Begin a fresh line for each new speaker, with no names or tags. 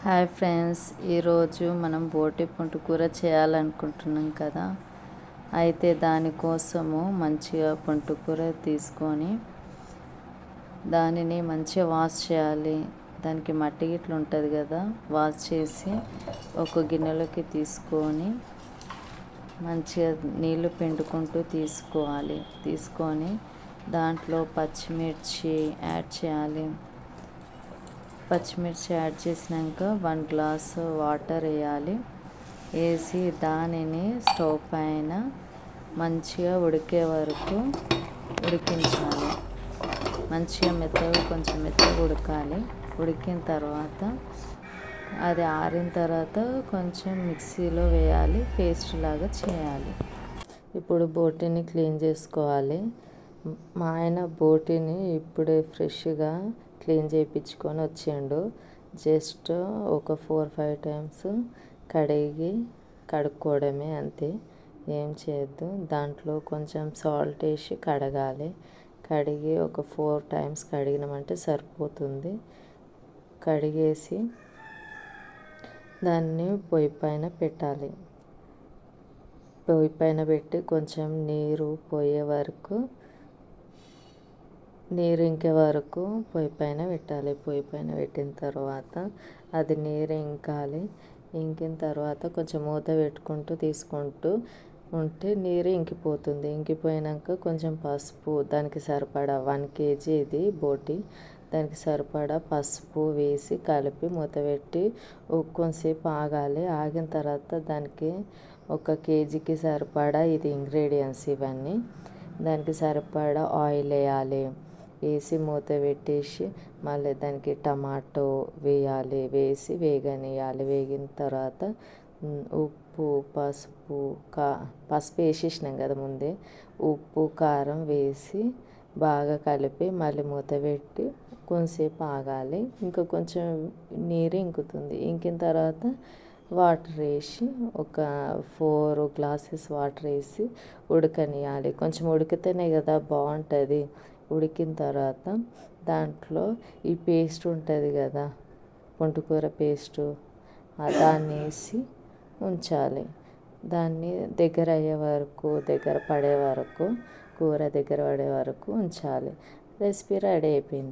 Hi friends, ఈరోజు మనం బోటి పుంటి కూర చేయాలనుకుంటున్నాం కదా. అయితే దానికోసము మంచిగా పుంటి కూర తీసుకొని దానిని మంచిగా వాష్ చేయాలి. దానికి మట్టి గిట్ల ఉంటుంది కదా, వాష్ చేసి ఒక గిన్నెలోకి తీసుకొని మంచిగా నీళ్ళు పిండుకుంటూ తీసుకొని దాంట్లో పచ్చిమిర్చి యాడ్ చేయాలి. పచ్చిమిర్చి యాడ్ చేసినాక 1 గ్లాసు వాటర్ వేయాలి. వేసి దానిని స్టవ్ పైన మంచిగా ఉడికే వరకు ఉడికించాలి. మంచిగా కొంచెం మెత్తగా ఉడకాలి. ఉడికిన తర్వాత అది ఆరిన తర్వాత కొంచెం మిక్సీలో వేయాలి, పేస్ట్ లాగా చేయాలి. ఇప్పుడు బోటిని క్లీన్ చేసుకోవాలి. మా ఆయన బోటిని ఇప్పుడే ఫ్రెష్గా క్లీన్ చేయించుకొని వచ్చిండు. జస్ట్ ఒక 4-5 టైమ్స్ కడుక్కోవడమే, అంతే, ఏం చేయొద్దు. దాంట్లో కొంచెం సాల్ట్ వేసి కడిగి ఒక 4 టైమ్స్ కడిగినామంటే సరిపోతుంది. కడిగేసి దాన్ని పొయ్యి పైన పెట్టాలి. పొయ్యి పైన పెట్టి కొంచెం నీరు ఇంకే వరకు పొయ్యి పైన పెట్టాలి. పొయ్యి పైన పెట్టిన తర్వాత అది నీరు ఇంకిన తర్వాత కొంచెం మూత పెట్టుకుంటూ తీసుకుంటూ ఉంటే నీరు ఇంకిపోతుంది. ఇంకిపోయాక కొంచెం పసుపు, దానికి సరిపడా 1 kg ఇది బోటి, దానికి సరిపడా పసుపు వేసి కలిపి మూత పెట్టి కొంచెంసేపు ఆగాలి. ఆగిన తర్వాత దానికి 1 kgకి సరిపడా ఇది ఇంగ్రీడియంట్స్ ఇవన్నీ. దానికి సరిపడా ఆయిల్ వేసి మూత పెట్టేసి మళ్ళీ దానికి టమాటో వేయాలి. వేసి వేగనియాలి. వేగిన తర్వాత ఉప్పు, పసుపు వేసేసినాం కదా ముందే, ఉప్పు కారం వేసి బాగా కలిపి మళ్ళీ మూత పెట్టి కొంచెంసేపు ఆగాలి. ఇంకా కొంచెం నీరు ఇంకుతుంది. ఇంకిన తర్వాత వాటర్ వేసి ఒక 4 గ్లాసెస్ వాటర్ వేసి ఉడకనియాలి. కొంచెం ఉడికితేనే కదా బాగుంటుంది. ఉడికిన తర్వాత దాంట్లో ఈ పేస్ట్ ఉంటుంది కదా, పుంటికూర పేస్టు, దాన్ని వేసి ఉంచాలి. దాన్ని దగ్గర పడే వరకు కూర దగ్గర పడే వరకు ఉంచాలి. రెసిపీ రెడీ అయిపోయింది.